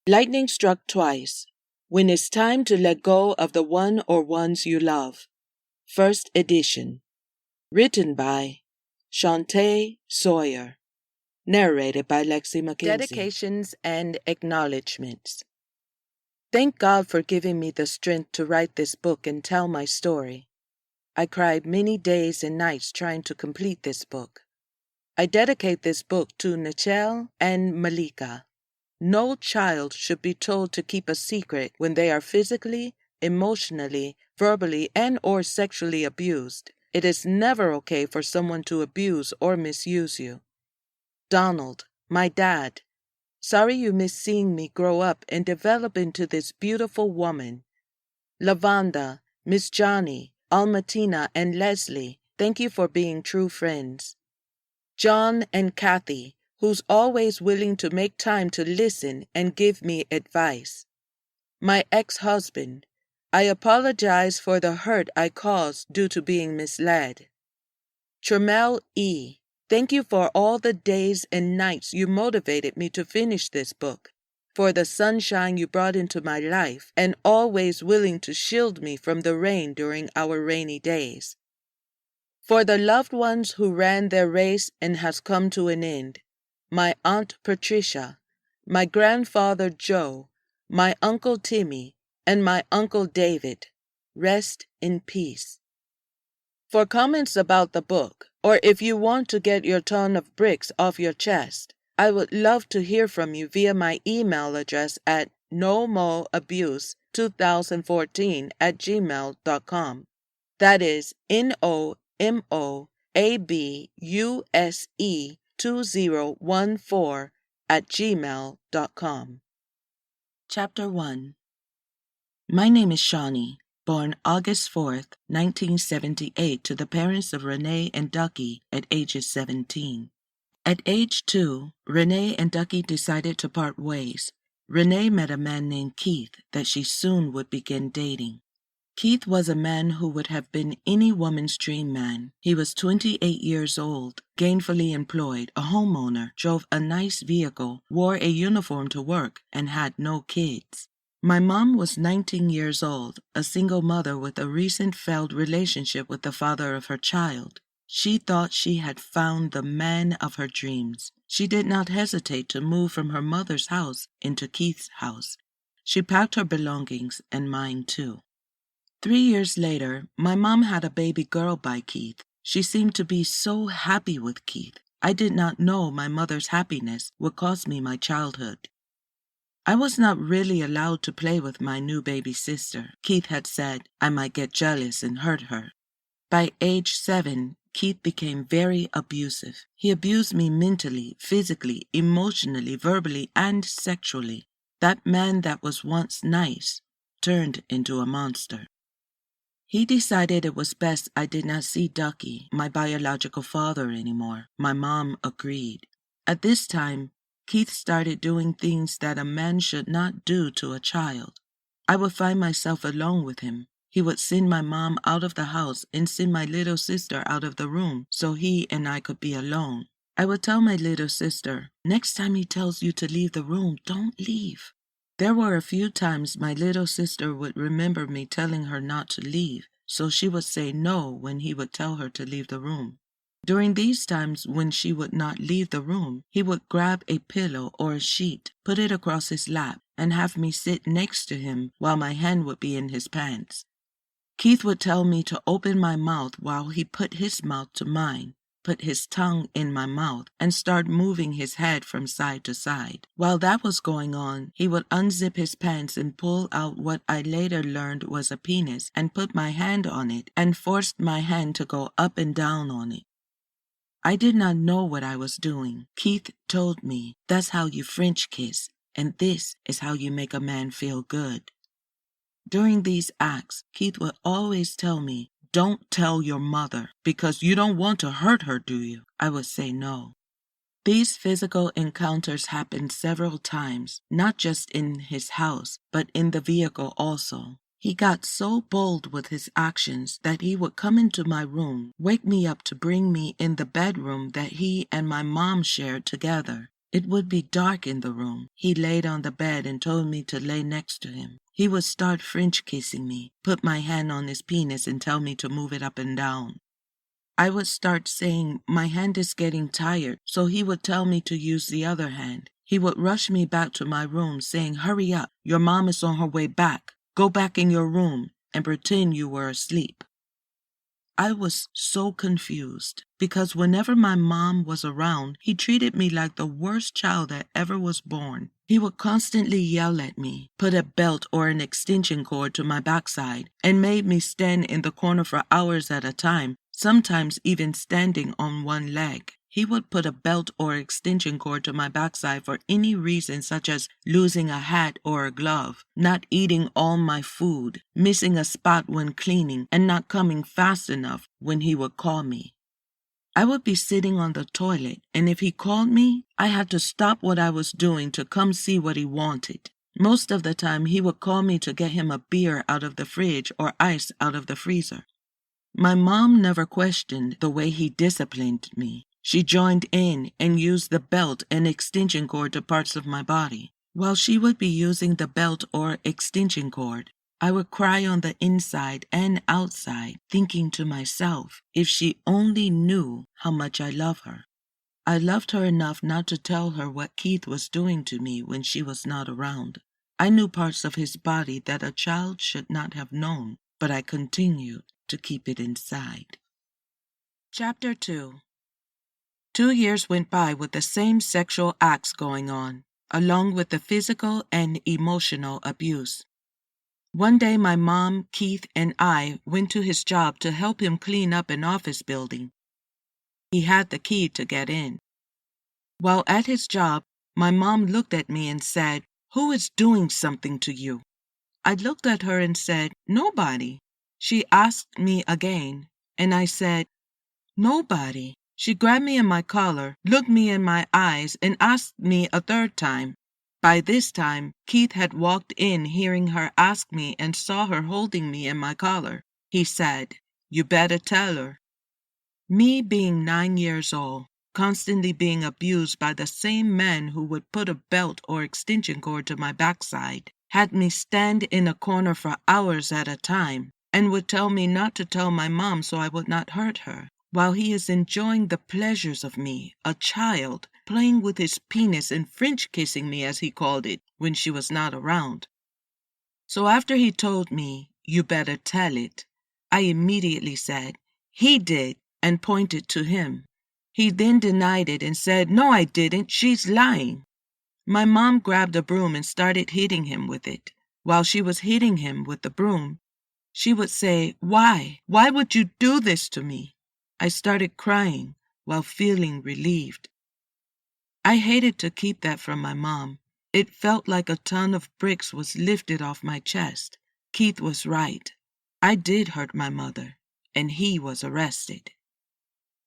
Lightning struck twice. When it's time to let go of the one or ones you love. First edition. Written by Shantae Sawyer. Narrated by Lexi McKenzie. Dedications and acknowledgments. Thank God for giving me the strength to write this book and tell my story. I cried many days and nights trying to complete this book. I dedicate this book to Nichelle and Malika. No child should be told to keep a secret when they are physically, emotionally, verbally, and/or sexually abused. It is never okay for someone to abuse or misuse you. Donald, my dad. Sorry you missed seeing me grow up and develop into this beautiful woman. Lavonda, Miss Johnny, Almatina, and Leslie, thank you for being true friends. John and Kathy, who's always willing to make time to listen and give me advice. My ex-husband, I apologize for the hurt I caused due to being misled. Tremel E., thank you for all the days and nights you motivated me to finish this book, for the sunshine you brought into my life, and always willing to shield me from the rain during our rainy days. For the loved ones who ran their race and has come to an end, my Aunt Patricia, my grandfather Joe, my Uncle Timmy, and my Uncle David, rest in peace. For comments about the book, or if you want to get your ton of bricks off your chest, I would love to hear from you via my email address at nomoabuse2014@gmail.com. That is NOMOABUSE2014@gmail.com. Chapter 1. My name is Shawnee, born August 4th, 1978 to the parents of Renee and Ducky at ages 17. At age 2, Renee and Ducky decided to part ways. Renee met a man named Keith that she soon would begin dating. Keith was a man who would have been any woman's dream man. He was 28 years old, gainfully employed, a homeowner, drove a nice vehicle, wore a uniform to work, and had no kids. My mom was 19 years old, a single mother with a recent failed relationship with the father of her child. She thought she had found the man of her dreams. She did not hesitate to move from her mother's house into Keith's house. She packed her belongings and mine too. 3 years later, my mom had a baby girl by Keith. She seemed to be so happy with Keith. I did not know my mother's happiness would cost me my childhood. I was not really allowed to play with my new baby sister. Keith had said I might get jealous and hurt her. By age 7, Keith became very abusive. He abused me mentally, physically, emotionally, verbally, and sexually. That man that was once nice turned into a monster. He decided it was best I did not see Ducky, my biological father, anymore. My mom agreed. At this time, Keith started doing things that a man should not do to a child. I would find myself alone with him. He would send my mom out of the house and send my little sister out of the room so he and I could be alone. I would tell my little sister, next time he tells you to leave the room, don't leave. There were a few times my little sister would remember me telling her not to leave, so she would say no when he would tell her to leave the room. During these times when she would not leave the room, he would grab a pillow or a sheet, put it across his lap, and have me sit next to him while my hand would be in his pants. Keith would tell me to open my mouth while he put his mouth to mine, put his tongue in my mouth, and start moving his head from side to side. While that was going on, he would unzip his pants and pull out what I later learned was a penis and put my hand on it and forced my hand to go up and down on it. I did not know what I was doing. Keith told me, that's how you French kiss, and this is how you make a man feel good. During these acts, Keith would always tell me, don't tell your mother, because you don't want to hurt her, do you? I would say no. These physical encounters happened several times, not just in his house, but in the vehicle also. He got so bold with his actions that he would come into my room, wake me up to bring me in the bedroom that he and my mom shared together. It would be dark in the room. He laid on the bed and told me to lay next to him. He would start French kissing me, put my hand on his penis and tell me to move it up and down. I would start saying, my hand is getting tired, so he would tell me to use the other hand. He would rush me back to my room saying, hurry up, your mom is on her way back. Go back in your room and pretend you were asleep. I was so confused because whenever my mom was around, he treated me like the worst child that ever was born. He would constantly yell at me, put a belt or an extension cord to my backside, and made me stand in the corner for hours at a time, sometimes even standing on one leg. He would put a belt or extension cord to my backside for any reason, such as losing a hat or a glove, not eating all my food, missing a spot when cleaning, and not coming fast enough when he would call me. I would be sitting on the toilet, and if he called me, I had to stop what I was doing to come see what he wanted. Most of the time, he would call me to get him a beer out of the fridge or ice out of the freezer. My mom never questioned the way he disciplined me. She joined in and used the belt and extension cord to parts of my body. While she would be using the belt or extension cord, I would cry on the inside and outside, thinking to myself, if she only knew how much I love her. I loved her enough not to tell her what Keith was doing to me when she was not around. I knew parts of his body that a child should not have known, but I continued to keep it inside. Chapter 2. 2 years went by with the same sexual acts going on, along with the physical and emotional abuse. One day my mom, Keith, and I went to his job to help him clean up an office building. He had the key to get in. While at his job, my mom looked at me and said, "Who is doing something to you?" I looked at her and said, "Nobody." She asked me again, and I said, "Nobody." She grabbed me in my collar, looked me in my eyes, and asked me a third time. By this time, Keith had walked in hearing her ask me and saw her holding me in my collar. He said, "You better tell her." Me being 9 years old, constantly being abused by the same man who would put a belt or extension cord to my backside, had me stand in a corner for hours at a time, and would tell me not to tell my mom so I would not hurt her, while he is enjoying the pleasures of me, a child, playing with his penis and French kissing me, as he called it, when she was not around. So after he told me, "You better tell it," I immediately said, "He did," and pointed to him. He then denied it and said, "No, I didn't. She's lying." My mom grabbed a broom and started hitting him with it. While she was hitting him with the broom, she would say, "Why? Why would you do this to me?" I started crying while feeling relieved. I hated to keep that from my mom. It felt like a ton of bricks was lifted off my chest. Keith was right. I did hurt my mother, and he was arrested.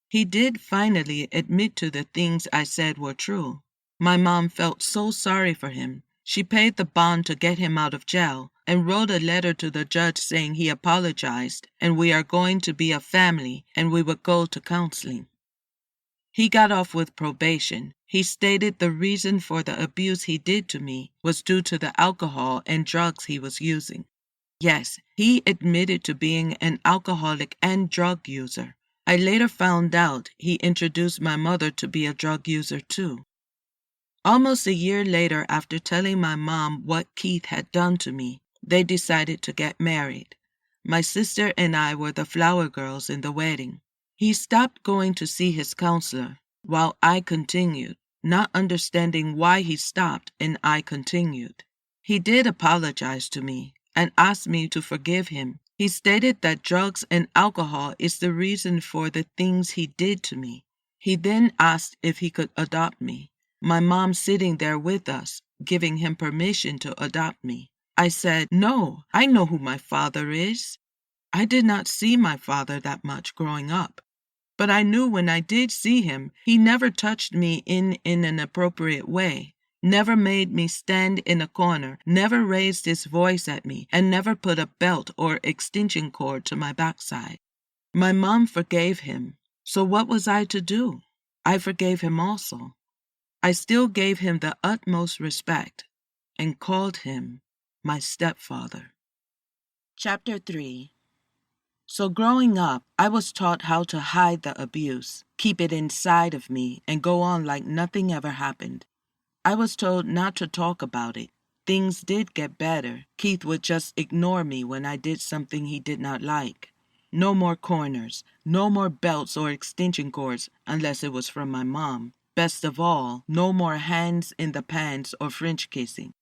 He did finally admit to the things I said were true. My mom felt so sorry for him. She paid the bond to get him out of jail and wrote a letter to the judge saying he apologized and we are going to be a family and we would go to counseling. He got off with probation. He stated the reason for the abuse he did to me was due to the alcohol and drugs he was using. Yes, he admitted to being an alcoholic and drug user. I later found out he introduced my mother to be a drug user too. Almost a year later, after telling my mom what Keith had done to me, they decided to get married. My sister and I were the flower girls in the wedding. He stopped going to see his counselor, while I continued, not understanding why he stopped, and I continued. He did apologize to me and asked me to forgive him. He stated that drugs and alcohol is the reason for the things he did to me. He then asked if he could adopt me. My mom sitting there with us, giving him permission to adopt me. I said, "No, I know who my father is." I did not see my father that much growing up, but I knew when I did see him, he never touched me in an appropriate way, never made me stand in a corner, never raised his voice at me, and never put a belt or extension cord to my backside. My mom forgave him, so what was I to do? I forgave him also. I still gave him the utmost respect and called him my stepfather. Chapter 3. So growing up, I was taught how to hide the abuse, keep it inside of me, and go on like nothing ever happened. I was told not to talk about it. Things did get better. Keith would just ignore me when I did something he did not like. No more corners, no more belts or extension cords unless it was from my mom. Best of all, no more hands in the pants or French kissing.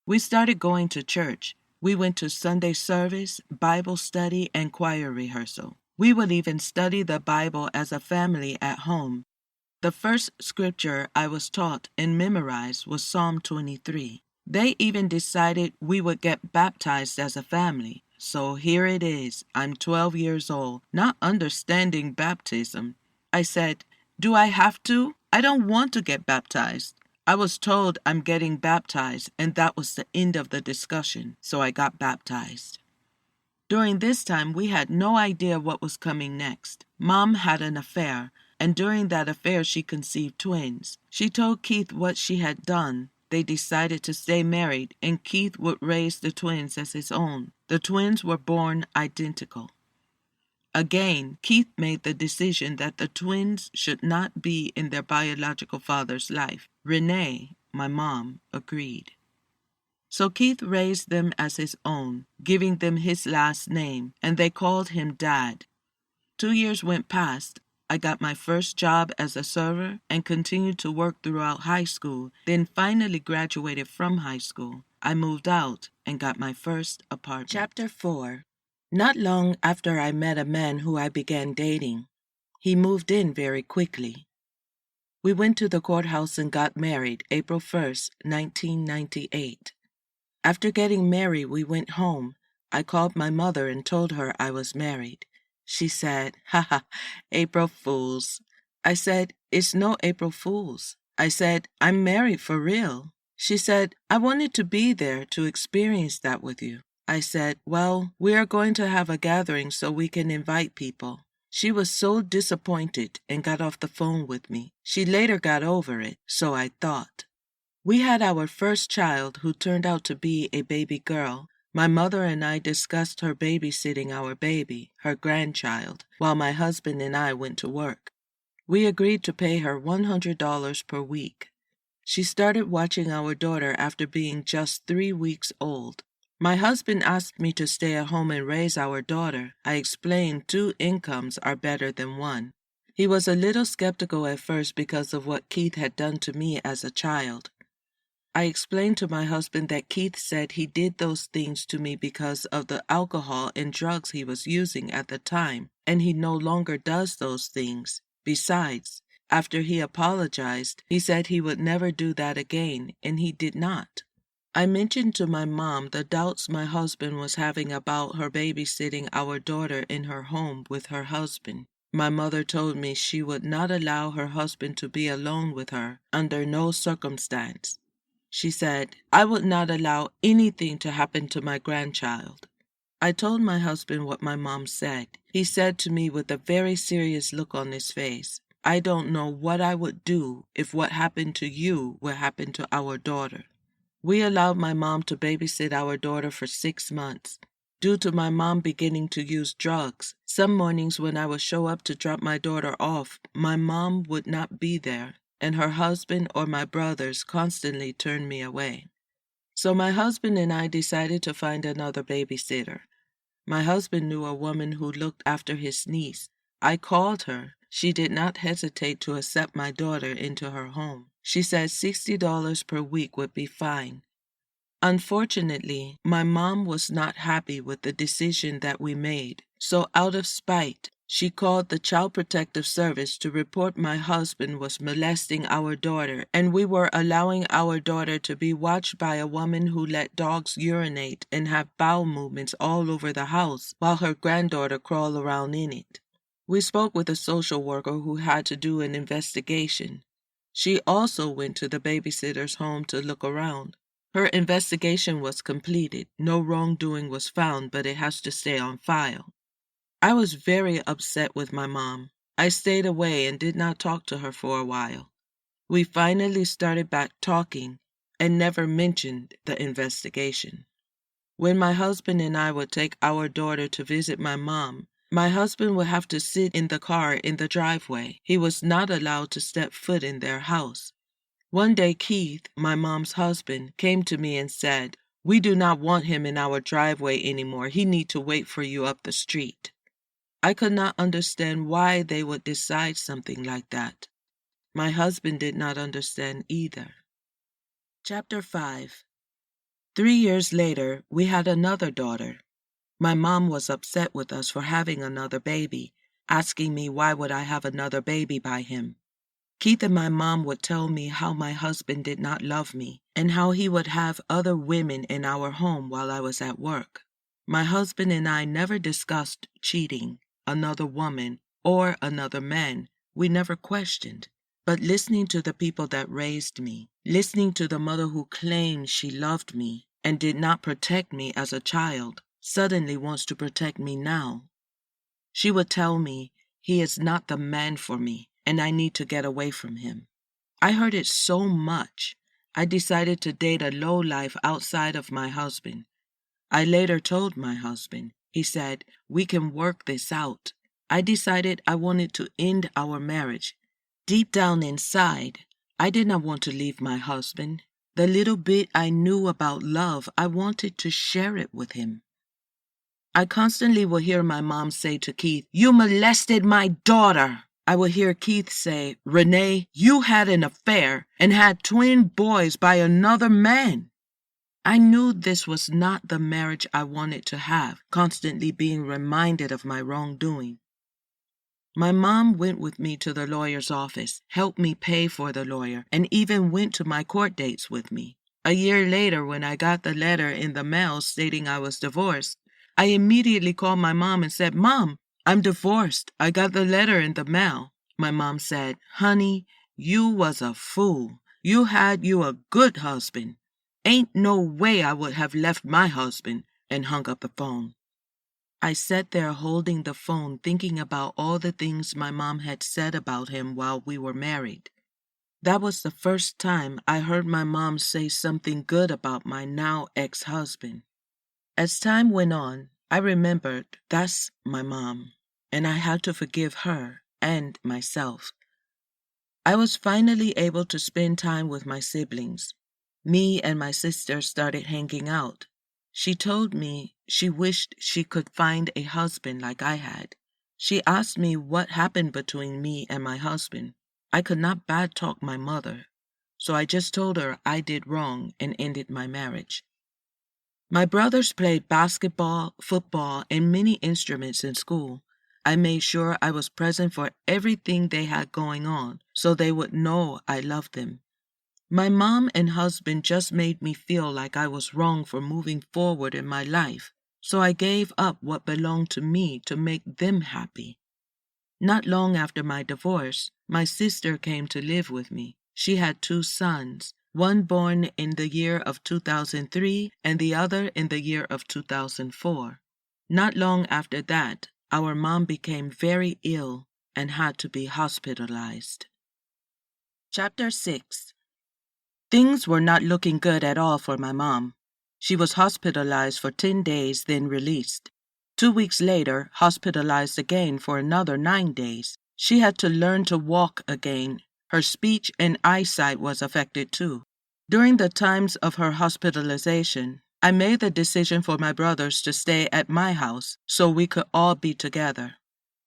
We started going to church. We went to Sunday service, Bible study, and choir rehearsal. We would even study the Bible as a family at home. The first scripture I was taught and memorized was Psalm 23. They even decided we would get baptized as a family. So here it is. I'm 12 years old, not understanding baptism. I said, "Do I have to? I don't want to get baptized." I was told I'm getting baptized, and that was the end of the discussion, so I got baptized. During this time, we had no idea what was coming next. Mom had an affair, and during that affair she conceived twins. She told Keith what she had done. They decided to stay married, and Keith would raise the twins as his own. The twins were born identical. Again, Keith made the decision that the twins should not be in their biological father's life. Renee, my mom, agreed. So Keith raised them as his own, giving them his last name, and they called him Dad. 2 years went past. I got my first job as a server and continued to work throughout high school, then finally graduated from high school. I moved out and got my first apartment. Chapter 4. Not long after I met a man who I began dating. He moved in very quickly. We went to the courthouse and got married April 1st, 1998. After getting married, we went home. I called my mother and told her I was married. She said, "Ha ha, April Fools." I said, "It's no April Fools." I said, "I'm married for real." She said, "I wanted to be there to experience that with you." I said, "Well, we are going to have a gathering so we can invite people." She was so disappointed and got off the phone with me. She later got over it, so I thought. We had our first child, who turned out to be a baby girl. My mother and I discussed her babysitting our baby, her grandchild, while my husband and I went to work. We agreed to pay her $100 per week. She started watching our daughter after being just 3 weeks old. My husband asked me to stay at home and raise our daughter. I explained 2 incomes are better than 1. He was a little skeptical at first because of what Keith had done to me as a child. I explained to my husband that Keith said he did those things to me because of the alcohol and drugs he was using at the time, and he no longer does those things. Besides, after he apologized, he said he would never do that again, and he did not. I mentioned to my mom the doubts my husband was having about her babysitting our daughter in her home with her husband. My mother told me she would not allow her husband to be alone with her under no circumstance. She said, "I would not allow anything to happen to my grandchild." I told my husband what my mom said. He said to me with a very serious look on his face, "I don't know what I would do if what happened to you would happen to our daughter." We allowed my mom to babysit our daughter for 6 months. Due to my mom beginning to use drugs, some mornings when I would show up to drop my daughter off, my mom would not be there, and her husband or my brothers constantly turned me away. So my husband and I decided to find another babysitter. My husband knew a woman who looked after his niece. I called her. She did not hesitate to accept my daughter into her home. She said $60 per week would be fine. Unfortunately, my mom was not happy with the decision that we made, so out of spite, she called the Child Protective Service to report my husband was molesting our daughter, and we were allowing our daughter to be watched by a woman who let dogs urinate and have bowel movements all over the house while her granddaughter crawled around in it. We spoke with a social worker who had to do an investigation. She also went to the babysitter's home to look around. Her investigation was completed. No wrongdoing was found, but it has to stay on file. I was very upset with my mom. I stayed away and did not talk to her for a while. We finally started back talking and never mentioned the investigation. When my husband and I would take our daughter to visit my husband would have to sit in the car in the driveway. He was not allowed to step foot in their house. One day Keith, my mom's husband, came to me and said, "We do not want him in our driveway anymore. He need to wait for you up the street." I could not understand why they would decide something like that. My husband did not understand either. Chapter 5. 3 years later, we had another daughter. My mom was upset with us for having another baby, asking me why would I have another baby by him. Keith and my mom would tell me how my husband did not love me and how he would have other women in our home while I was at work. My husband and I never discussed cheating, another woman, or another man. We never questioned. But listening to the people that raised me, listening to the mother who claimed she loved me and did not protect me as a child, suddenly wants to protect me now. She would tell me, he is not the man for me, and I need to get away from him. I heard it so much, I decided to date a lowlife outside of my husband. I later told my husband. He said, "We can work this out." I decided I wanted to end our marriage. Deep down inside, I did not want to leave my husband. The little bit I knew about love, I wanted to share it with him. I constantly would hear my mom say to Keith, "You molested my daughter." I would hear Keith say, "Renee, you had an affair and had twin boys by another man." I knew this was not the marriage I wanted to have, constantly being reminded of my wrongdoing. My mom went with me to the lawyer's office, helped me pay for the lawyer, and even went to my court dates with me. A year later, when I got the letter in the mail stating I was divorced, I immediately called my mom and said, "Mom, I'm divorced. I got the letter in the mail." My mom said, "Honey, you was a fool. You had you a good husband. Ain't no way I would have left my husband," and hung up the phone. I sat there holding the phone thinking about all the things my mom had said about him while we were married. That was the first time I heard my mom say something good about my now ex-husband. As time went on, I remembered that's my mom, and I had to forgive her and myself. I was finally able to spend time with my siblings. Me and my sister started hanging out. She told me she wished she could find a husband like I had. She asked me what happened between me and my husband. I could not bad talk my mother, so I just told her I did wrong and ended my marriage. My brothers played basketball, football, and many instruments in school. I made sure I was present for everything they had going on, so they would know I loved them. My mom and husband just made me feel like I was wrong for moving forward in my life, so I gave up what belonged to me to make them happy. Not long after my divorce, my sister came to live with me. She had 2 sons, one born in the year of 2003 and the other in the year of 2004. Not long after that, our mom became very ill and had to be hospitalized. Chapter 6. Things were not looking good at all for my mom. She was hospitalized for 10 days, then released. 2 weeks later, hospitalized again for another 9 days. She had to learn to walk again. Her speech and eyesight was affected too. During the times of her hospitalization, I made the decision for my brothers to stay at my house so we could all be together.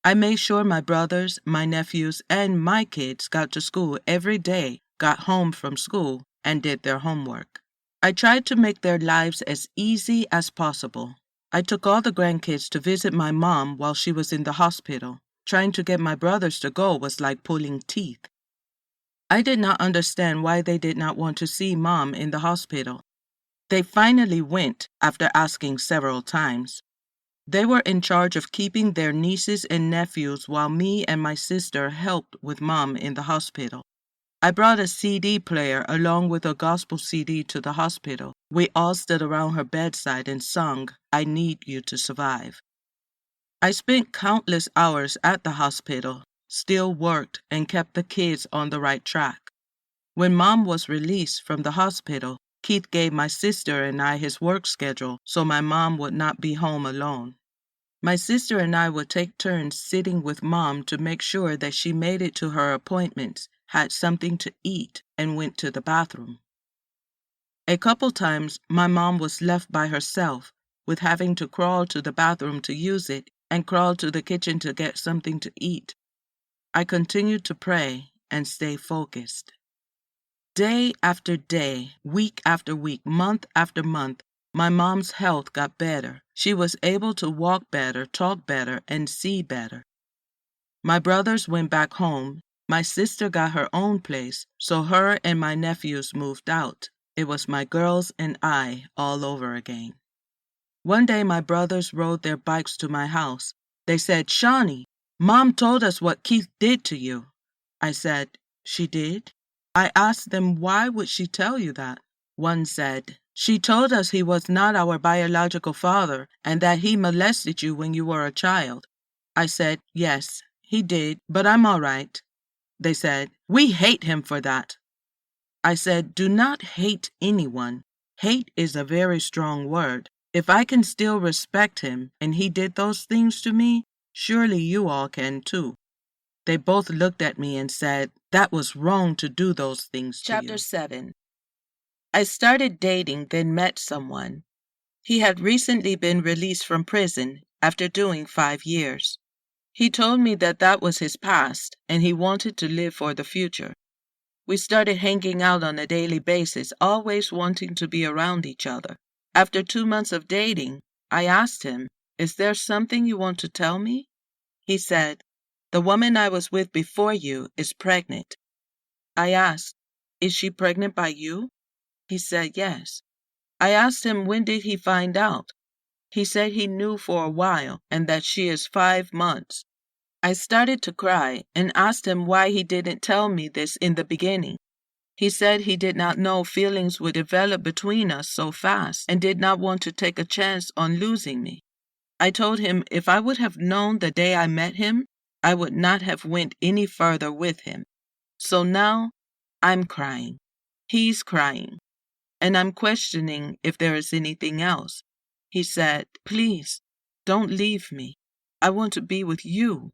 I made sure my brothers, my nephews, and my kids got to school every day, got home from school, and did their homework. I tried to make their lives as easy as possible. I took all the grandkids to visit my mom while she was in the hospital. Trying to get my brothers to go was like pulling teeth. I did not understand why they did not want to see Mom in the hospital. They finally went after asking several times. They were in charge of keeping their nieces and nephews while me and my sister helped with Mom in the hospital. I brought a CD player along with a gospel CD to the hospital. We all stood around her bedside and sung, "I Need You to Survive." I spent countless hours at the hospital, still worked and kept the kids on the right track. When Mom was released from the hospital, Keith gave my sister and I his work schedule so my mom would not be home alone. My sister and I would take turns sitting with Mom to make sure that she made it to her appointments, had something to eat, and went to the bathroom. A couple times, my mom was left by herself, with having to crawl to the bathroom to use it and crawl to the kitchen to get something to eat. I continued to pray and stay focused. Day after day, week after week, month after month, my mom's health got better. She was able to walk better, talk better, and see better. My brothers went back home. My sister got her own place, so her and my nephews moved out. It was my girls and I all over again. One day my brothers rode their bikes to my house. They said, "Shawnee, Mom told us what Keith did to you." I said, "She did?" I asked them, "Why would she tell you that?" One said, "She told us he was not our biological father and that he molested you when you were a child." I said, "Yes, he did, but I'm all right." They said, "We hate him for that." I said, "Do not hate anyone. Hate is a very strong word. If I can still respect him and he did those things to me, surely you all can too." They both looked at me and said, "That was wrong to do those things to you." Chapter 7. I started dating, then met someone. He had recently been released from prison after doing 5 years. He told me that that was his past and he wanted to live for the future. We started hanging out on a daily basis, always wanting to be around each other. After 2 months of dating, I asked him, "Is there something you want to tell me?" He said, "The woman I was with before you is pregnant." I asked, "Is she pregnant by you?" He said, "Yes." I asked him, when did he find out? He said he knew for a while and that she is 5 months. I started to cry and asked him why he didn't tell me this in the beginning. He said he did not know feelings would develop between us so fast and did not want to take a chance on losing me. I told him if I would have known the day I met him, I would not have went any further with him. So now I'm crying. He's crying. And I'm questioning if there is anything else. He said, "Please, don't leave me. I want to be with you."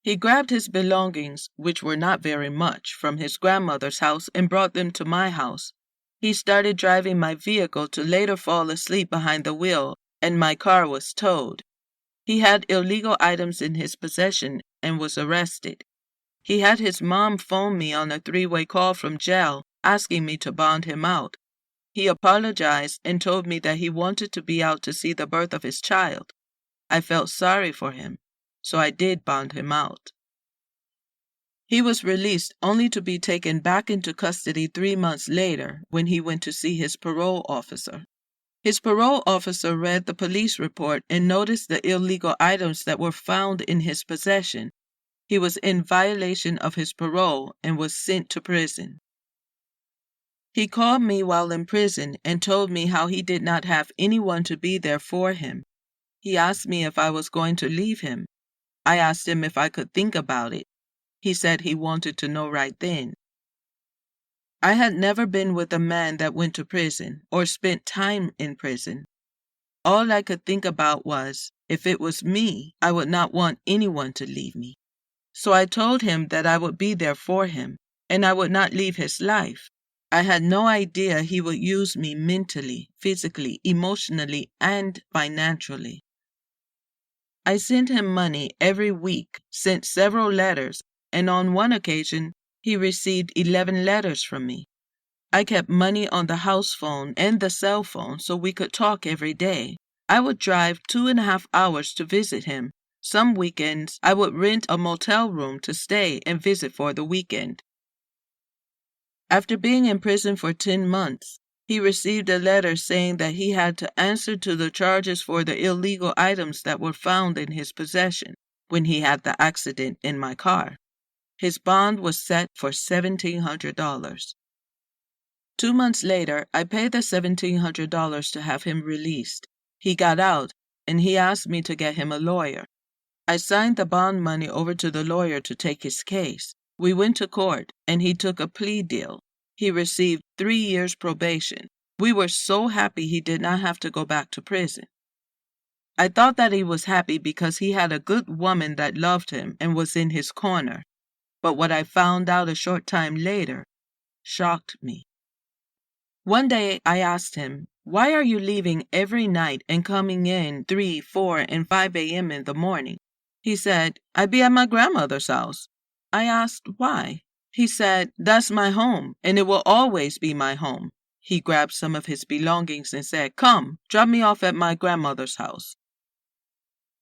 He grabbed his belongings, which were not very much, from his grandmother's house and brought them to my house. He started driving my vehicle to later fall asleep behind the wheel, and my car was towed. He had illegal items in his possession and was arrested. He had his mom phone me on a 3-way call from jail, asking me to bond him out. He apologized and told me that he wanted to be out to see the birth of his child. I felt sorry for him, so I did bond him out. He was released only to be taken back into custody 3 months later when he went to see his parole officer. His parole officer read the police report and noticed the illegal items that were found in his possession. He was in violation of his parole and was sent to prison. He called me while in prison and told me how he did not have anyone to be there for him. He asked me if I was going to leave him. I asked him if I could think about it. He said he wanted to know right then. I had never been with a man that went to prison or spent time in prison. All I could think about was, if it was me, I would not want anyone to leave me. So I told him that I would be there for him, and I would not leave his life. I had no idea he would use me mentally, physically, emotionally, and financially. I sent him money every week, sent several letters, and on one occasion, he received 11 letters from me. I kept money on the house phone and the cell phone so we could talk every day. I would drive 2.5 hours to visit him. Some weekends, I would rent a motel room to stay and visit for the weekend. After being in prison for 10 months, he received a letter saying that he had to answer to the charges for the illegal items that were found in his possession when he had the accident in my car. His bond was set for $1,700. 2 months later, I paid the $1,700 to have him released. He got out, and he asked me to get him a lawyer. I signed the bond money over to the lawyer to take his case. We went to court, and he took a plea deal. He received 3 years probation. We were so happy he did not have to go back to prison. I thought that he was happy because he had a good woman that loved him and was in his corner. But what I found out a short time later shocked me. One day I asked him, "Why are you leaving every night and coming in 3, 4, and 5 a.m. in the morning?" He said, "I be at my grandmother's house." I asked why. He said, "That's my home, and it will always be my home." He grabbed some of his belongings and said, "Come, drop me off at my grandmother's house."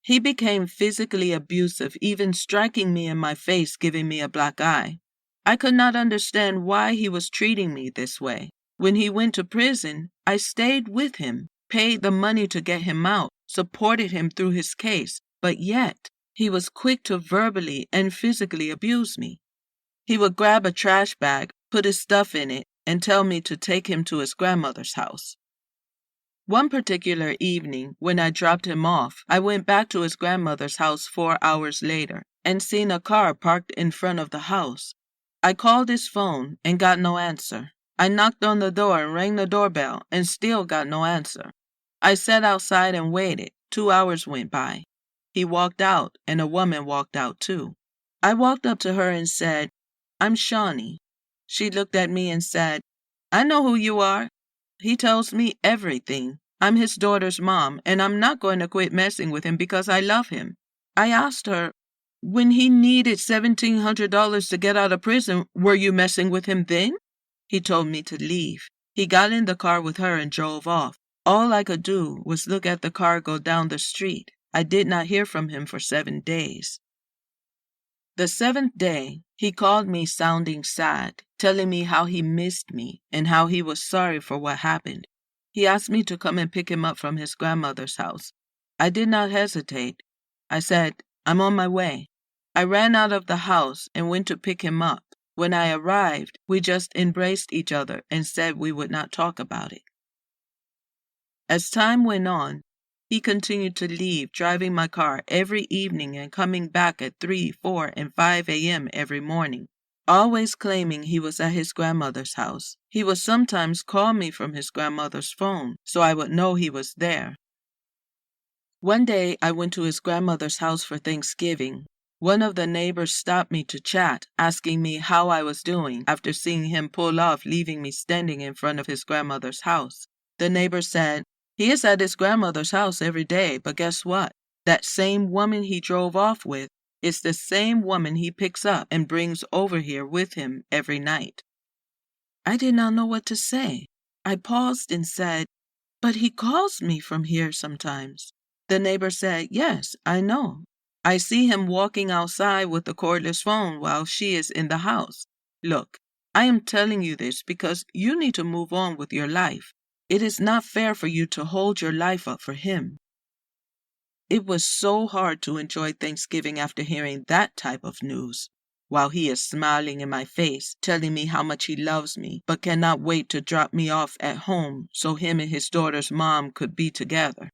He became physically abusive, even striking me in my face, giving me a black eye. I could not understand why he was treating me this way. When he went to prison, I stayed with him, paid the money to get him out, supported him through his case, but yet he was quick to verbally and physically abuse me. He would grab a trash bag, put his stuff in it, and tell me to take him to his grandmother's house. One particular evening, when I dropped him off, I went back to his grandmother's house 4 hours later and seen a car parked in front of the house. I called his phone and got no answer. I knocked on the door and rang the doorbell and still got no answer. I sat outside and waited. 2 hours went by. He walked out and a woman walked out too. I walked up to her and said, "I'm Shawnee." She looked at me and said, "I know who you are. He tells me everything. I'm his daughter's mom, and I'm not going to quit messing with him because I love him." I asked her, "When he needed $1,700 to get out of prison, were you messing with him then?" He told me to leave. He got in the car with her and drove off. All I could do was look at the car go down the street. I did not hear from him for 7 days. The 7th day, he called me sounding sad, telling me how he missed me and how he was sorry for what happened. He asked me to come and pick him up from his grandmother's house. I did not hesitate. I said, "I'm on my way." I ran out of the house and went to pick him up. When I arrived, we just embraced each other and said we would not talk about it. As time went on, he continued to leave, driving my car every evening and coming back at 3, 4, and 5 a.m. every morning, always claiming he was at his grandmother's house. He would sometimes call me from his grandmother's phone, so I would know he was there. One day, I went to his grandmother's house for Thanksgiving. One of the neighbors stopped me to chat, asking me how I was doing after seeing him pull off, leaving me standing in front of his grandmother's house. The neighbor said, "He is at his grandmother's house every day, but guess what? That same woman he drove off with is the same woman he picks up and brings over here with him every night." I did not know what to say. I paused and said, "But he calls me from here sometimes." The neighbor said, "Yes, I know. I see him walking outside with the cordless phone while she is in the house. Look, I am telling you this because you need to move on with your life. It is not fair for you to hold your life up for him." It was so hard to enjoy Thanksgiving after hearing that type of news, while he is smiling in my face, telling me how much he loves me, but cannot wait to drop me off at home so him and his daughter's mom could be together.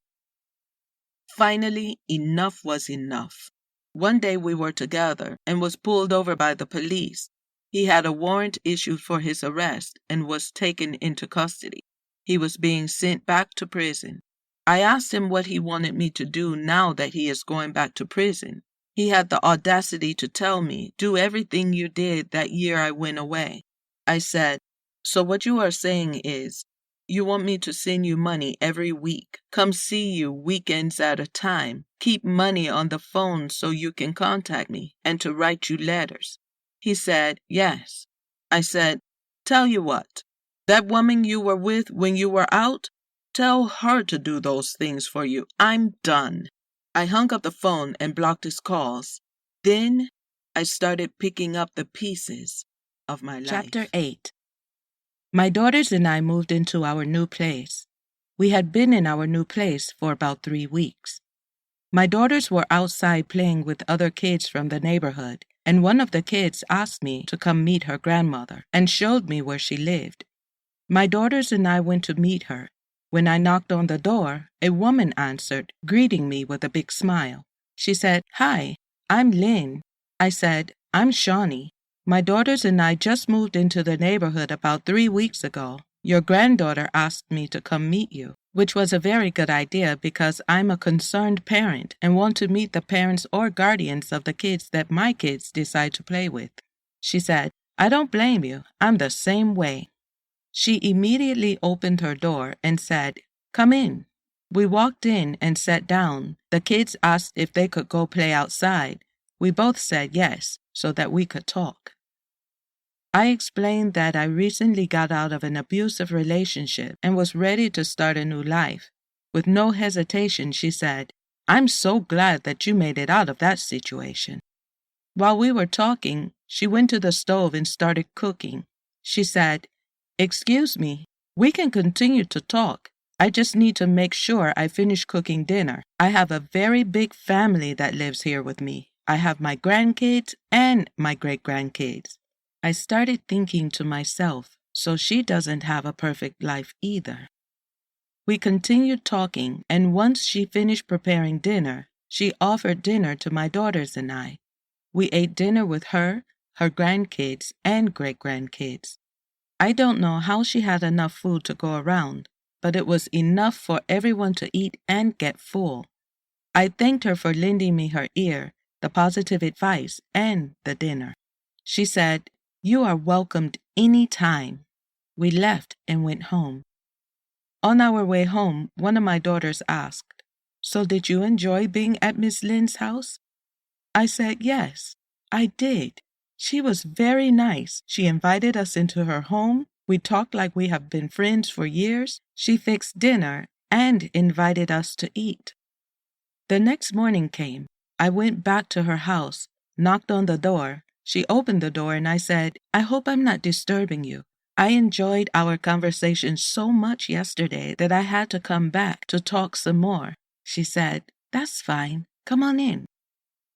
Finally, enough was enough. One day we were together and was pulled over by the police. He had a warrant issued for his arrest and was taken into custody. He was being sent back to prison. I asked him what he wanted me to do now that he is going back to prison. He had the audacity to tell me, "Do everything you did that year I went away." I said, "So what you are saying is, you want me to send you money every week, come see you weekends at a time, keep money on the phone so you can contact me, and to write you letters?" He said, "Yes." I said, "Tell you what, that woman you were with when you were out, tell her to do those things for you. I'm done." I hung up the phone and blocked his calls. Then I started picking up the pieces of my life. Chapter 8. My daughters and I moved into our new place. We had been in our new place for about 3 weeks. My daughters were outside playing with other kids from the neighborhood, and one of the kids asked me to come meet her grandmother and showed me where she lived. My daughters and I went to meet her. When I knocked on the door, a woman answered, greeting me with a big smile. She said, "Hi, I'm Lynn." I said, "I'm Shawnee." My daughters and I just moved into the neighborhood about 3 weeks ago. Your granddaughter asked me to come meet you, which was a very good idea because I'm a concerned parent and want to meet the parents or guardians of the kids that my kids decide to play with. She said, I don't blame you. I'm the same way. She immediately opened her door and said, Come in. We walked in and sat down. The kids asked if they could go play outside. We both said yes, so that we could talk. I explained that I recently got out of an abusive relationship and was ready to start a new life. With no hesitation, she said, I'm so glad that you made it out of that situation. While we were talking, she went to the stove and started cooking. She said, Excuse me, we can continue to talk. I just need to make sure I finish cooking dinner. I have a very big family that lives here with me. I have my grandkids and my great-grandkids. I started thinking to myself, so she doesn't have a perfect life either. We continued talking, and once she finished preparing dinner, she offered dinner to my daughters and I. We ate dinner with her, her grandkids, and great-grandkids. I don't know how she had enough food to go around, but it was enough for everyone to eat and get full. I thanked her for lending me her ear, the positive advice, and the dinner. She said, You are welcomed any time. We left and went home. On our way home, one of my daughters asked, So did you enjoy being at Miss Lynn's house? I said, Yes, I did. She was very nice. She invited us into her home. We talked like we have been friends for years. She fixed dinner and invited us to eat. The next morning came. I went back to her house, knocked on the door. She opened the door and I said, I hope I'm not disturbing you. I enjoyed our conversation so much yesterday that I had to come back to talk some more. She said, That's fine. Come on in.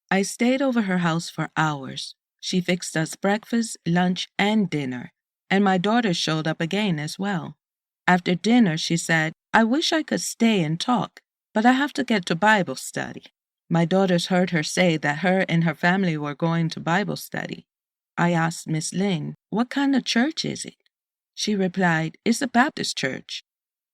I stayed over her house for hours. She fixed us breakfast, lunch, and dinner, and my daughter showed up again as well. After dinner, she said, I wish I could stay and talk, but I have to get to Bible study. My daughters heard her say that her and her family were going to Bible study. I asked Miss Lynn, What kind of church is it? She replied, It's a Baptist church.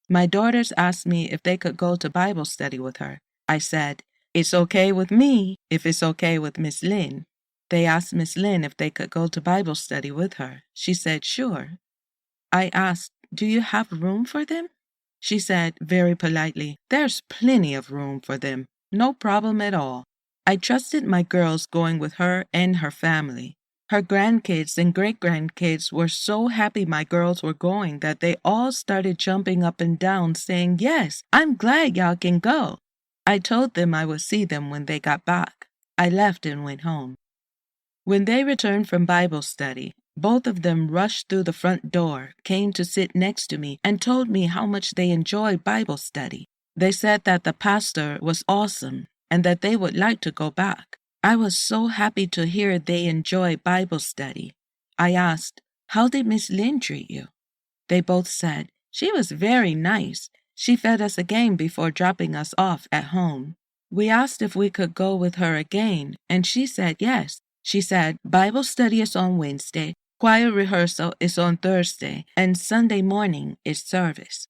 My daughters asked me if they could go to Bible study with her. I said, It's okay with me if it's okay with Miss Lynn. They asked Miss Lynn if they could go to Bible study with her. She said, Sure. I asked, Do you have room for them? She said, very politely, There's plenty of room for them. No problem at all. I trusted my girls going with her and her family. Her grandkids and great-grandkids were so happy my girls were going that they all started jumping up and down saying, Yes, I'm glad y'all can go. I told them I would see them when they got back. I left and went home. When they returned from Bible study, both of them rushed through the front door, came to sit next to me, and told me how much they enjoyed Bible study. They said that the pastor was awesome and that they would like to go back. I was so happy to hear they enjoy Bible study. I asked, How did Miss Lynn treat you? They both said, She was very nice. She fed us again before dropping us off at home. We asked if we could go with her again, and she said yes. She said, Bible study is on Wednesday, choir rehearsal is on Thursday, and Sunday morning is service.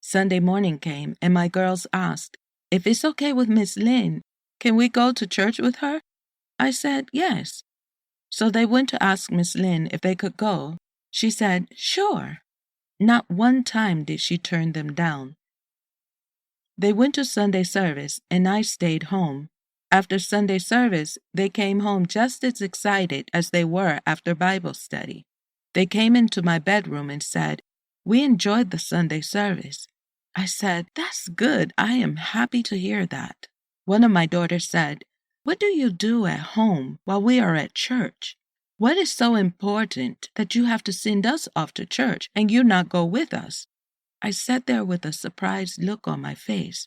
Sunday morning came, and my girls asked, If it's okay with Miss Lynn, can we go to church with her? I said, Yes. So they went to ask Miss Lynn if they could go. She said, Sure. Not one time did she turn them down. They went to Sunday service, and I stayed home. After Sunday service, they came home just as excited as they were after Bible study. They came into my bedroom and said, We enjoyed the Sunday service. I said, That's good. I am happy to hear that. One of my daughters said, What do you do at home while we are at church? What is so important that you have to send us off to church and you not go with us? I sat there with a surprised look on my face.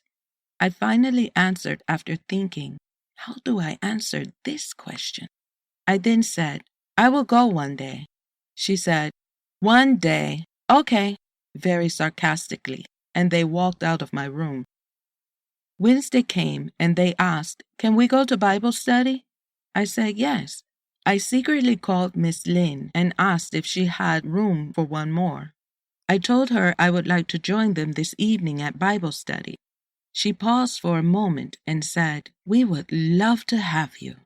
I finally answered after thinking, How do I answer this question? I then said, I will go one day. She said, One day, okay, very sarcastically, and they walked out of my room. Wednesday came and they asked, Can we go to Bible study? I said, Yes. I secretly called Miss Lin and asked if she had room for one more. I told her I would like to join them this evening at Bible study. She paused for a moment and said, "We would love to have you."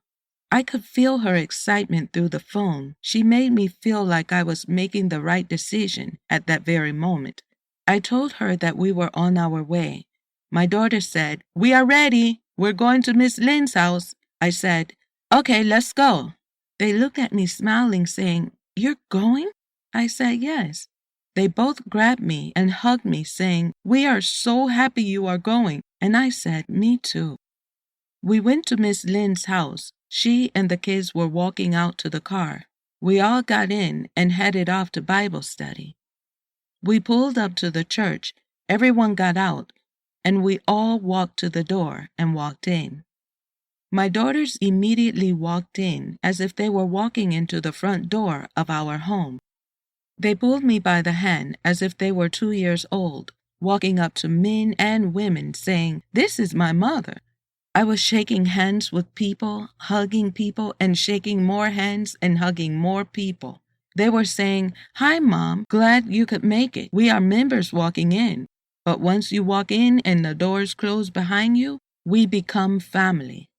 I could feel her excitement through the phone. She made me feel like I was making the right decision at that very moment. I told her that we were on our way. My daughter said, "We are ready. We're going to Miss Lin's house." I said, "Okay, let's go." They looked at me smiling, saying, "You're going?" I said, "Yes." They both grabbed me and hugged me, saying, "We are so happy you are going." And I said, "Me too." We went to Miss Lin's house. She and the kids were walking out to the car. We all got in and headed off to Bible study. We pulled up to the church. Everyone got out, and we all walked to the door and walked in. My daughters immediately walked in as if they were walking into the front door of our home. They pulled me by the hand as if they were 2 years old, walking up to men and women saying, "This is my mother." I was shaking hands with people, hugging people, and shaking more hands and hugging more people. They were saying, "Hi, Mom, glad you could make it. We are members walking in. But once you walk in and the doors close behind you, we become family."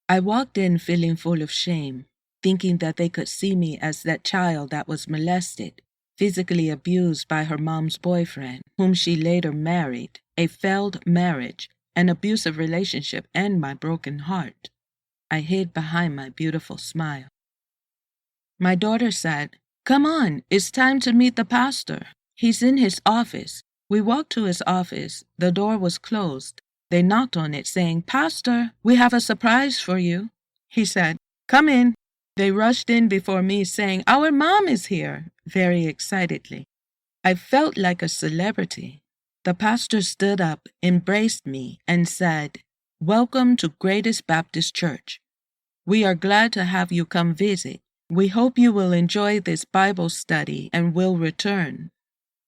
I walked in feeling full of shame, thinking that they could see me as that child that was molested, physically abused by her mom's boyfriend, whom she later married, a failed marriage, an abusive relationship, and my broken heart. I hid behind my beautiful smile. My daughter said, "Come on, it's time to meet the pastor. He's in his office." We walked to his office. The door was closed. They knocked on it, saying, "Pastor, we have a surprise for you." He said, "Come in." They rushed in before me, saying, "Our mom is here," very excitedly. I felt like a celebrity. The pastor stood up, embraced me, and said, "Welcome to Greatest Baptist Church. We are glad to have you come visit. We hope you will enjoy this Bible study and will return."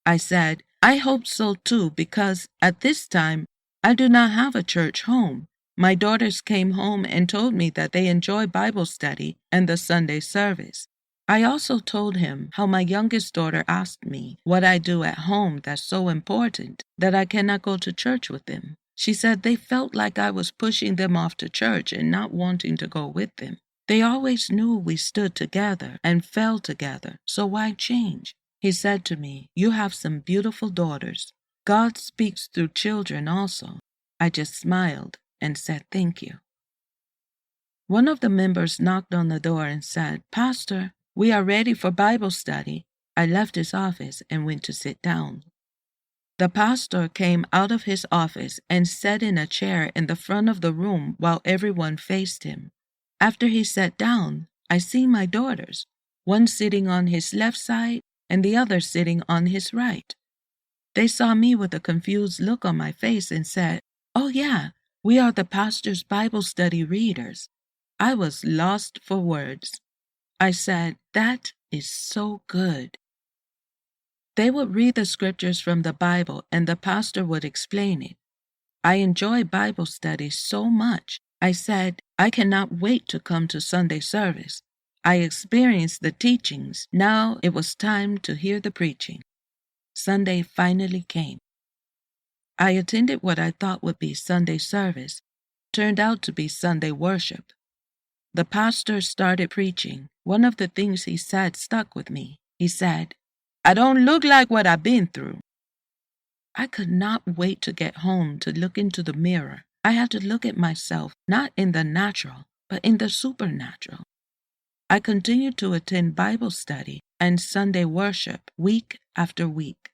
I said, "I hope so too, because at this time I do not have a church home. My daughters came home and told me that they enjoy Bible study and the Sunday service." I also told him how my youngest daughter asked me what I do at home that's so important that I cannot go to church with them. She said they felt like I was pushing them off to church and not wanting to go with them. They always knew we stood together and fell together, so why change? He said to me, "You have some beautiful daughters. God speaks through children also." I just smiled and said thank you. One of the members knocked on the door and said, "Pastor, we are ready for Bible study." I left his office and went to sit down. The pastor came out of his office and sat in a chair in the front of the room while everyone faced him. After he sat down, I see my daughters, one sitting on his left side and the other sitting on his right. They saw me with a confused look on my face and said, "Oh yeah, we are the pastor's Bible study readers." I was lost for words. I said, "That is so good." They would read the scriptures from the Bible and the pastor would explain it. I enjoy Bible study so much. I said, "I cannot wait to come to Sunday service." I experienced the teachings. Now it was time to hear the preaching. Sunday finally came. I attended what I thought would be Sunday service. Turned out to be Sunday worship. The pastor started preaching. One of the things he said stuck with me. He said, "I don't look like what I've been through." I could not wait to get home to look into the mirror. I had to look at myself, not in the natural, but in the supernatural. I continued to attend Bible study and Sunday worship week after week.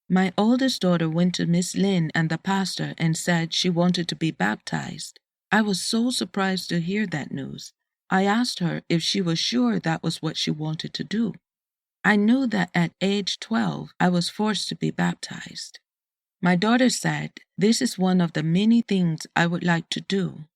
My oldest daughter went to Miss Lin and the pastor and said she wanted to be baptized. I was so surprised to hear that news. I asked her if she was sure that was what she wanted to do. I knew that at age 12, I was forced to be baptized. My daughter said, "This is one of the many things I would like to do."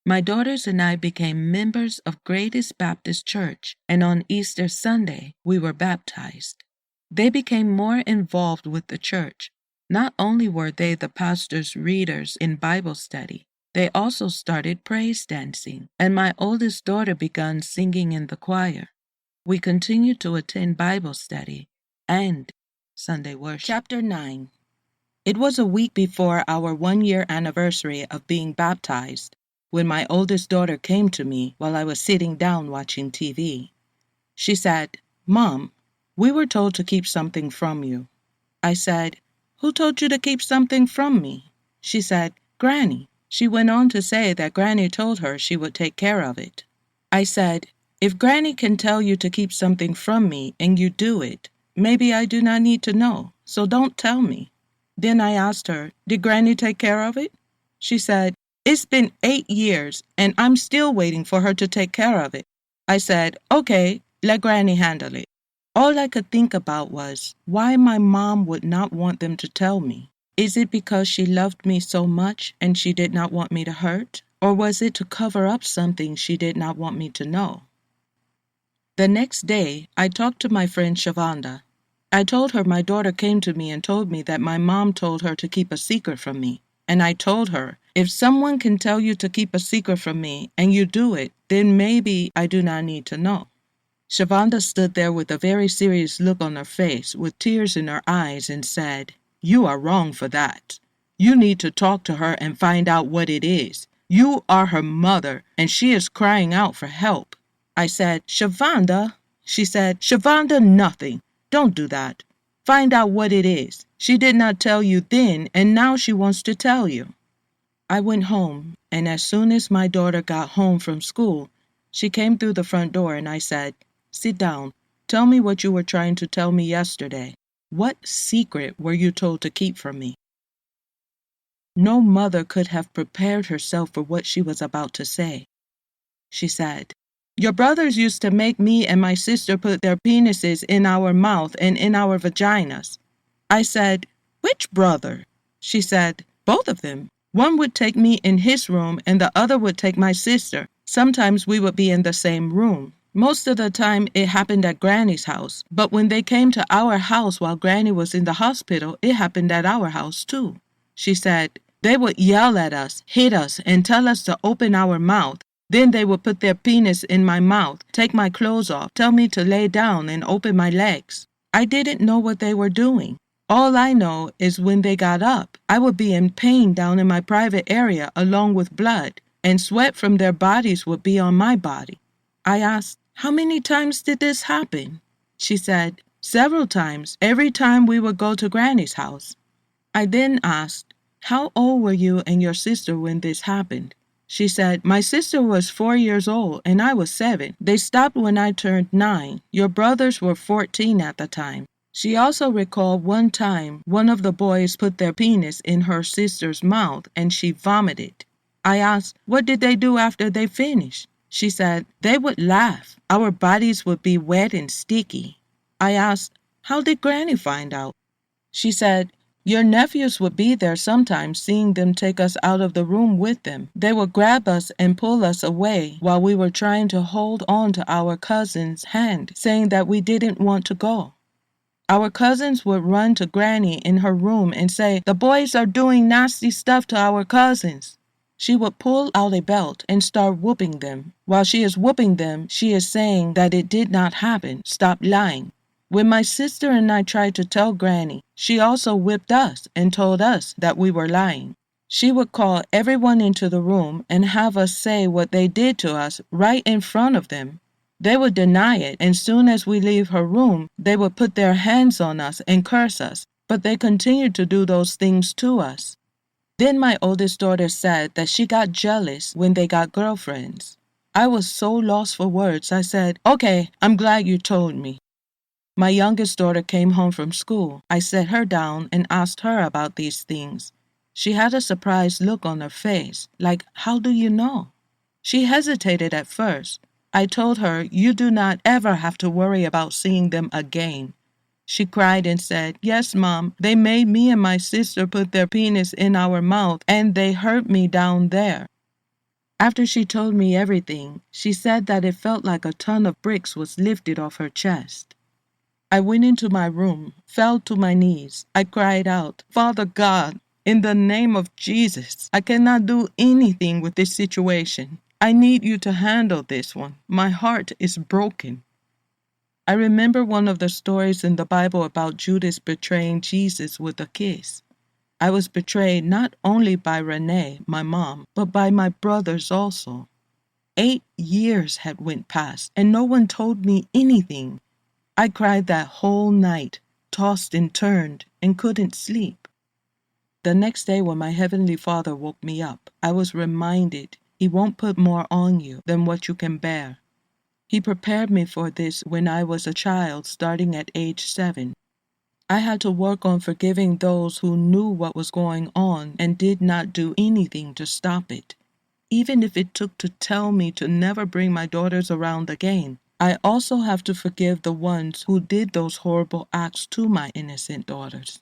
My daughters and I became members of Greatest Baptist Church, and on Easter Sunday, we were baptized. They became more involved with the church. Not only were they the pastor's readers in Bible study, They also started praise dancing, and my oldest daughter began singing in the choir. We continued to attend Bible study and Sunday worship. Chapter 9. It was a week before our 1-year anniversary of being baptized when my oldest daughter came to me while I was sitting down watching TV. She said, "Mom, we were told to keep something from you." I said, "Who told you to keep something from me?" She said, "Granny." She went on to say that Granny told her she would take care of it. I said, "If Granny can tell you to keep something from me and you do it, maybe I do not need to know, so don't tell me." Then I asked her, "Did Granny take care of it?" She said, "It's been 8 years and I'm still waiting for her to take care of it." I said, "Okay, let Granny handle it." All I could think about was why my mom would not want them to tell me. Is it because she loved me so much and she did not want me to hurt? Or was it to cover up something she did not want me to know? The next day, I talked to my friend Shavonda. I told her my daughter came to me and told me that my mom told her to keep a secret from me. And I told her, if someone can tell you to keep a secret from me and you do it, then maybe I do not need to know. Shavonda stood there with a very serious look on her face, with tears in her eyes, and said, "You are wrong for that. You need to talk to her and find out what it is. You are her mother, and she is crying out for help." I said, "Shavonda." She said, "Shavonda, nothing. Don't do that. Find out what it is. She did not tell you then, and now she wants to tell you." I went home, and as soon as my daughter got home from school, she came through the front door and I said, "Sit down. Tell me what you were trying to tell me yesterday. What secret were you told to keep from me?" No mother could have prepared herself for what she was about to say. She said, "Your brothers used to make me and my sister put their penises in our mouth and in our vaginas." I said, "Which brother?" She said, "Both of them. One would take me in his room and the other would take my sister. Sometimes we would be in the same room. Most of the time it happened at Granny's house, but when they came to our house while Granny was in the hospital, it happened at our house too." She said, "They would yell at us, hit us, and tell us to open our mouth. Then they would put their penis in my mouth, take my clothes off, tell me to lay down and open my legs. I didn't know what they were doing. All I know is when they got up, I would be in pain down in my private area along with blood, and sweat from their bodies would be on my body." I asked, "How many times did this happen?" She said, "Several times, every time we would go to Granny's house." I then asked, "How old were you and your sister when this happened?" She said, "My sister was 4 years old and I was 7. They stopped when I turned 9. Your brothers were 14 at the time." She also recalled one time one of the boys put their penis in her sister's mouth and she vomited. I asked, "What did they do after they finished?" She said, "They would laugh. Our bodies would be wet and sticky." I asked, "How did Granny find out?" She said, "Your nephews would be there sometimes, seeing them take us out of the room with them. They would grab us and pull us away while we were trying to hold on to our cousin's hand, saying that we didn't want to go. Our cousins would run to Granny in her room and say, 'The boys are doing nasty stuff to our cousins.' She would pull out a belt and start whooping them. While she is whooping them, she is saying that it did not happen. Stop lying." When my sister and I tried to tell Granny, she also whipped us and told us that we were lying. She would call everyone into the room and have us say what they did to us right in front of them. They would deny it, and soon as we leave her room, they would put their hands on us and curse us, but they continued to do those things to us. Then my oldest daughter said that she got jealous when they got girlfriends. I was so lost for words. I said, "Okay, I'm glad you told me." My youngest daughter came home from school. I set her down and asked her about these things. She had a surprised look on her face, like, "How do you know?" She hesitated at first. I told her, "You do not ever have to worry about seeing them again." She cried and said, "Yes, Mom, they made me and my sister put their penis in our mouth and they hurt me down there." After she told me everything, she said that it felt like a ton of bricks was lifted off her chest. I went into my room, fell to my knees. I cried out, "Father God, In the name of Jesus, I cannot do anything with this situation. I need you to handle this one. My heart is broken. I remember one of the stories in the Bible about Judas betraying Jesus with a kiss. I was betrayed not only by Renee, my mom, but by my brothers also. 8 years had went past, and no one told me anything. I cried that whole night, tossed and turned, and couldn't sleep. The next day when my Heavenly Father woke me up, I was reminded He won't put more on you than what you can bear. He prepared me for this when I was a child, starting at age 7. I had to work on forgiving those who knew what was going on and did not do anything to stop it, even if it took to tell me to never bring my daughters around again. I also have to forgive the ones who did those horrible acts to my innocent daughters.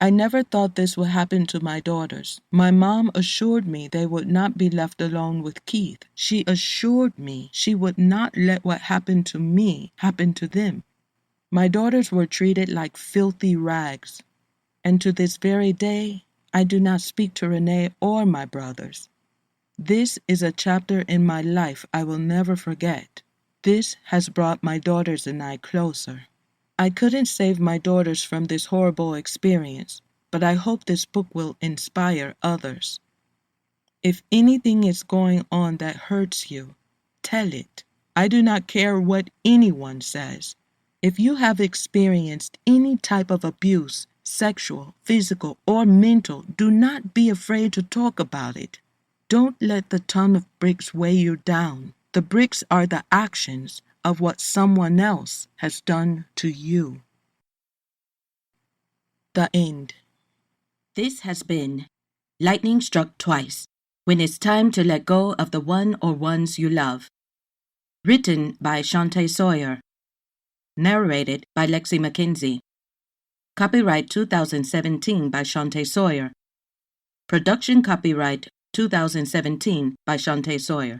I never thought this would happen to my daughters. My mom assured me they would not be left alone with Keith. She assured me she would not let what happened to me happen to them. My daughters were treated like filthy rags, and to this very day, I do not speak to Renee or my brothers. This is a chapter in my life I will never forget. This has brought my daughters and I closer. I couldn't save my daughters from this horrible experience, but I hope this book will inspire others. If anything is going on that hurts you, tell it. I do not care what anyone says. If you have experienced any type of abuse, sexual, physical, or mental, do not be afraid to talk about it. Don't let the ton of bricks weigh you down. The bricks are the actions of what someone else has done to you. The end. This has been Lightning Struck Twice, When It's Time to Let Go of the One or Ones You Love. Written by Shantae Sawyer. Narrated by Lexi McKenzie. Copyright 2017 by Shantae Sawyer. Production copyright 2017 by Shantae Sawyer.